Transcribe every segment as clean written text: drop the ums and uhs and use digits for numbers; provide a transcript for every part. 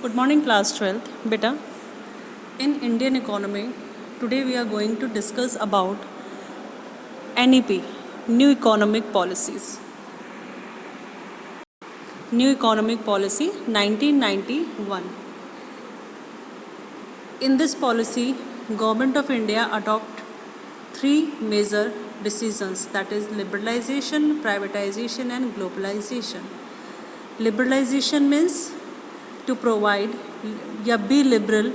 Good morning, class 12th. Beta, in Indian economy, today we are going to discuss about NEP, New Economic Policies. New Economic Policy 1991. In this policy, Government of India adopt three major decisions, that is liberalization, privatization and globalization. Liberalization means to provide या be liberal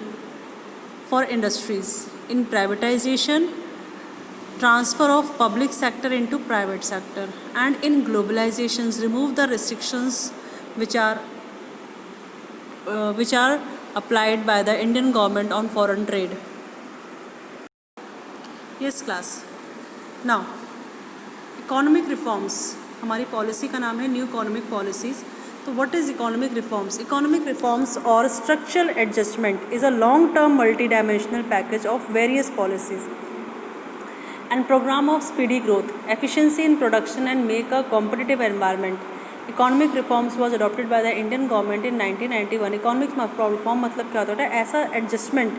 for industries. In privatization, transfer of public sector into private sector, and in globalizations, remove the restrictions which are applied by the Indian government on foreign trade. Yes class. Now, economic reforms, हमारी policy का नाम है new economic policies. तो what is economic reforms? Economic reforms और structural adjustment is a long term multi dimensional package of various policies and program of speedy growth, efficiency in production and make a competitive environment. Economic reforms was adopted by the Indian government in 1991. Economic reform मतलब क्या होता है? ऐसा adjustment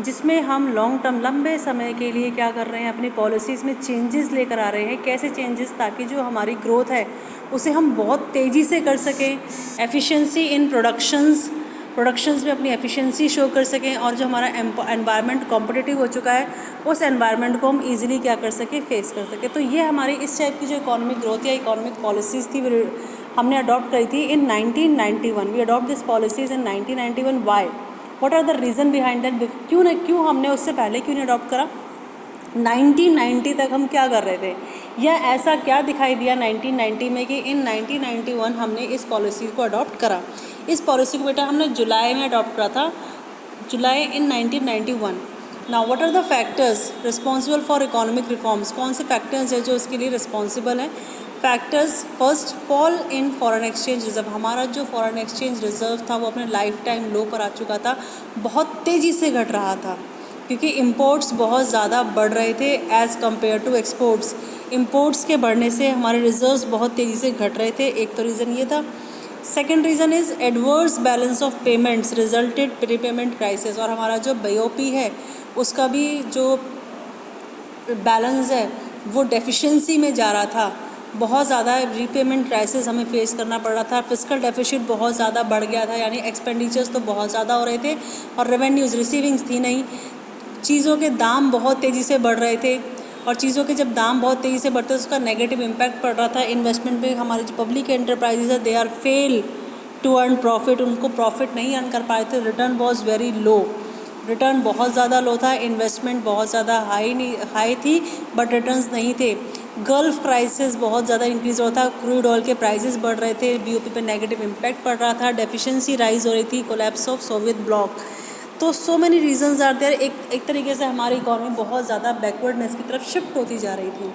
जिसमें हम long term लंबे समय के लिए क्या कर रहे हैं, अपनी पॉलिसीज़ में चेंजेस लेकर आ रहे हैं. कैसे चेंजेस? ताकि जो हमारी ग्रोथ है उसे हम बहुत तेज़ी से कर सकें, एफिशिएंसी इन प्रोडक्शंस में अपनी एफिशिएंसी शो कर सकें, और जो हमारा एनवायरनमेंट कॉम्पिटिटिव हो चुका है उस एनवायरनमेंट को हम इजीली क्या कर सकें, फेस कर सकें. तो ये हमारी इस टाइप की जो इकोनॉमिक ग्रोथ या इकोनॉमिक पॉलिसीज़ थी हमने अडॉप्ट करी थी in 1991. We adopt this policies in 1991. Why? What are the reason behind that? क्यों हमने उससे पहले क्यों नहीं अडॉप्ट करा? 1990 तक हम क्या कर रहे थे, या ऐसा क्या दिखाई दिया 1990 में कि इन 1991 हमने इस पॉलिसी को अडॉप्ट करा. इस पॉलिसी को बेटा हमने जुलाई में अडॉप्ट करा था, July in 1991. Now what are the factors responsible for economic reforms? कौन से फैक्टर्स हैं जो इसके लिए रिस्पॉन्सिबल हैं? Factors, first, fall in foreign exchange reserve. हमारा जो फॉरेन एक्सचेंज रिजर्व था वो अपने लाइफ टाइम लो पर आ चुका था, बहुत तेज़ी से घट रहा था क्योंकि इम्पोर्ट्स बहुत ज़्यादा बढ़ रहे थे as compare to exports. Imports के बढ़ने से हमारे रिजर्व्स बहुत तेज़ी से घट रहे थे. एक तो रीज़न ये था. Second reason is adverse balance of payments resulted prepayment crisis. और हमारा जो BOP है उसका भी जो बैलेंस है वो डेफिशिएंसी में जा रहा था. बहुत ज़्यादा रीपेमेंट क्राइसिस हमें फेस करना पड़ रहा था. फिस्कल डेफिसिट बहुत ज़्यादा बढ़ गया था, यानी एक्सपेंडिचर्स तो बहुत ज़्यादा हो रहे थे और रेवेन्यूज़, रिसीविंग्स थी नहीं. चीज़ों के दाम बहुत तेज़ी से बढ़ रहे थे, और चीज़ों के जब दाम बहुत तेज़ी से बढ़ते हैं उसका नेगेटिव इम्पैक्ट पड़ रहा था इन्वेस्टमेंट पे. हमारी जो पब्लिक एंटरप्राइजेज है they are fail to earn profit. उनको प्रॉफिट नहीं अर्न कर पाए थे. Return was very low. Return बहुत ज़्यादा लो था. इन्वेस्टमेंट बहुत ज़्यादा हाई थी बट रिटर्न्स नहीं थे. गल्फ क्राइसिस बहुत ज़्यादा इंक्रीज़ हो रहा था. क्रूड ऑयल के प्राइसेस बढ़ रहे थे. BOP पे नेगेटिव इम्पैक्ट पड़ रहा था. डेफिशिएंसी राइज हो रही थी. Collapse of Soviet bloc. तो so many reasons are there. एक तरीके से हमारी इकॉनमी बहुत ज़्यादा बैकवर्डनेस की तरफ शिफ्ट होती जा रही थी.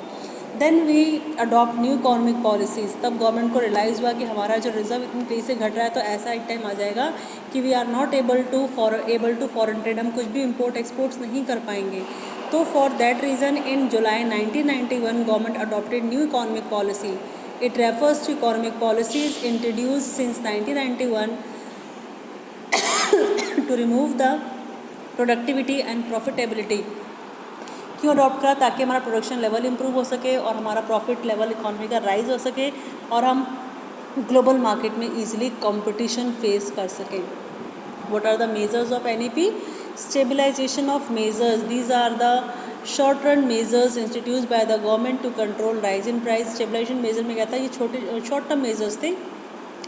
Then we adopt new economic policies. तब गवर्नमेंट को रियलाइज़ हुआ कि हमारा जो रिजर्व इतनी तेज़ी से घट रहा है तो ऐसा एक टाइम आ जाएगा कि we are not able to foreign trade. हम कुछ भी इम्पोर्ट एक्सपोर्ट्स नहीं कर पाएंगे. तो for that reason in July 1991 government adopted new economic policy. It refers to economic policies introduce since 1991 to remove the productivity and profitability. क्यों अडॉप्ट करा? ताकि हमारा प्रोडक्शन लेवल इम्प्रूव हो सके और हमारा प्रॉफिट लेवल इकॉनमी का राइज हो सके और हम ग्लोबल मार्केट में ईजिली कंपटीशन फेस कर सकें. What are the measures of NEP? Stabilization of measures. These are the short run measures introduced by the government to control rise in price. Stabilization measure में क्या था? ये छोटे short term measures थे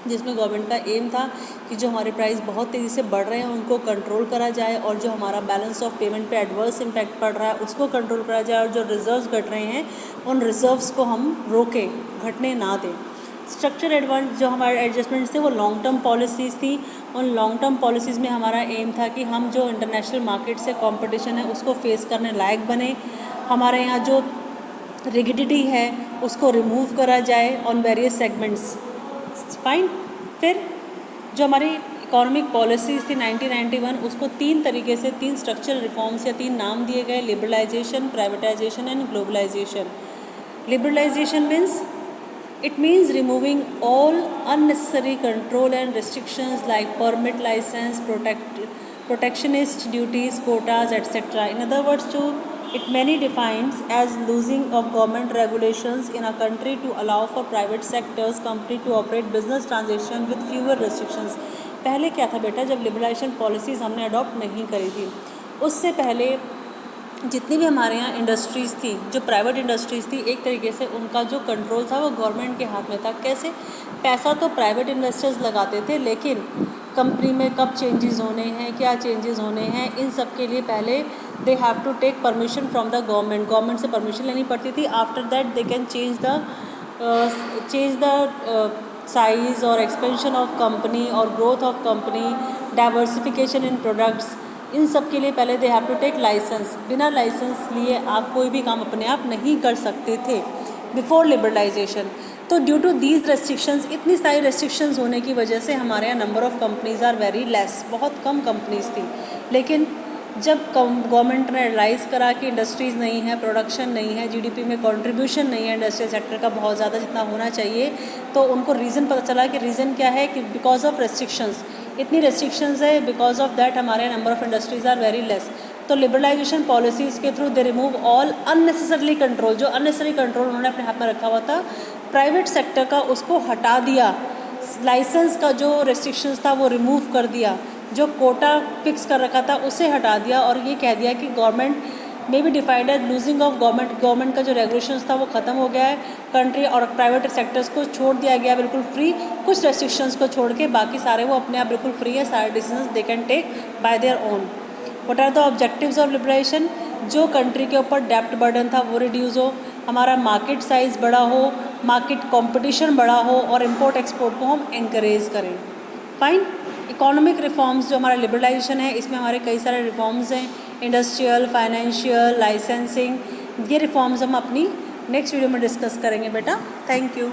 जिसमें government का एम था कि जो हमारे प्राइस बहुत तेज़ी से बढ़ रहे हैं उनको कंट्रोल करा जाए, और जो हमारा बैलेंस ऑफ पेमेंट पे एडवर्स इम्पैक्ट पड़ रहा है उसको कंट्रोल करा जाए, और जो रिजर्व्स घट रहे हैं उन रिजर्व्स को हम रोकें, घटने ना दें. स्ट्रक्चर एडवांस जो हमारे एडजस्टमेंट्स थे वो लॉन्ग टर्म पॉलिसीज़ थी. उन लॉन्ग टर्म पॉलिसीज़ में हमारा एम था कि हम जो इंटरनेशनल मार्केट से कॉम्पिटिशन है उसको फेस करने लायक बने. हमारे यहाँ जो रिगिडिटी है उसको रिमूव करा जाए ऑन वेरियस सेगमेंट्स. फाइन. फिर जो हमारी इकोनॉमिक पॉलिसीज़ थी 1991 उसको तीन तरीके से, तीन स्ट्रक्चरल रिफॉर्म्स या तीन नाम दिए गए: liberalisation, privatisation and globalisation. Liberalisation means It means removing all unnecessary control and restrictions like permit, license, protectionist duties, quotas, etc. In other words, it mainly defines as losing of government regulations in a country to allow for private sectors company to operate business transaction with fewer restrictions. पहले क्या था बेटा, जब liberalisation policies हमने adopt नहीं करी थी, उससे पहले जितनी भी हमारे यहाँ इंडस्ट्रीज़ थी, जो प्राइवेट इंडस्ट्रीज़ थी, एक तरीके से उनका जो कंट्रोल था वो गवर्नमेंट के हाथ में था. कैसे? पैसा तो प्राइवेट इन्वेस्टर्स लगाते थे, लेकिन कंपनी में कब चेंजेस होने हैं, क्या चेंजेस होने हैं, इन सब के लिए पहले they have to take permission from the government से परमिशन लेनी पड़ती थी. After that they can change the size और एक्सपेंशन ऑफ कंपनी और growth of company, diversification in products, इन सब के लिए पहले they have to take licence. बिना लाइसेंस लिए आप कोई भी काम अपने आप नहीं कर सकते थे बिफोर लिबरलाइजेशन. तो ड्यू टू दीज रेस्ट्रिक्शंस, इतनी सारी रेस्ट्रिक्शंस होने की वजह से हमारे यहाँ number of companies are very less, बहुत कम कंपनीज़ थी. लेकिन जब गवर्नमेंट ने रियलाइज़ करा कि इंडस्ट्रीज़ नहीं है, प्रोडक्शन नहीं है, जीडीपी में कंट्रीब्यूशन नहीं है इंडस्ट्रियल सेक्टर का बहुत ज़्यादा जितना होना चाहिए, तो उनको रीज़न पता चला कि रीज़न क्या है, कि बिकॉज ऑफ रेस्ट्रिक्शंस, इतनी रेस्ट्रिक्शंस है, बिकॉज ऑफ दैट हमारे number of industries are very less. तो लिबरलाइजेशन पॉलिसीज़ के through they remove all unnecessarily control, जो अननेसेसरी कंट्रोल उन्होंने अपने हाथ में रखा हुआ था प्राइवेट सेक्टर का, उसको हटा दिया. लाइसेंस का जो रेस्ट्रिक्शंस था वो रिमूव कर दिया, जो कोटा फिक्स कर रखा था उसे हटा दिया, और ये कह दिया कि गवर्नमेंट में भी डिफाइडेड लूजिंग ऑफ गवर्नमेंट का जो रेगुलेशंस था वो ख़त्म हो गया है. कंट्री और प्राइवेट सेक्टर्स को छोड़ दिया गया बिल्कुल फ्री, कुछ रेस्ट्रिक्शंस को छोड़ के बाकी सारे वो अपने आप बिल्कुल फ्री है, सारे decisions they can take by their own. What are the objectives of liberation? जो कंट्री के ऊपर डेप्ट बर्डन था वो रिड्यूस हो, हमारा मार्केट साइज़ बड़ा हो, मार्केट कंपटीशन बड़ा हो, और इम्पोर्ट एक्सपोर्ट को हम एनकरेज करें. फाइन. इकोनॉमिक रिफॉर्म्स जो हमारा लिबरलाइजेशन है, इसमें हमारे कई सारे रिफॉर्म्स हैं, इंडस्ट्रियल, फाइनेंशियल, लाइसेंसिंग. ये रिफॉर्म्स हम अपनी नेक्स्ट वीडियो में डिस्कस करेंगे बेटा. Thank you.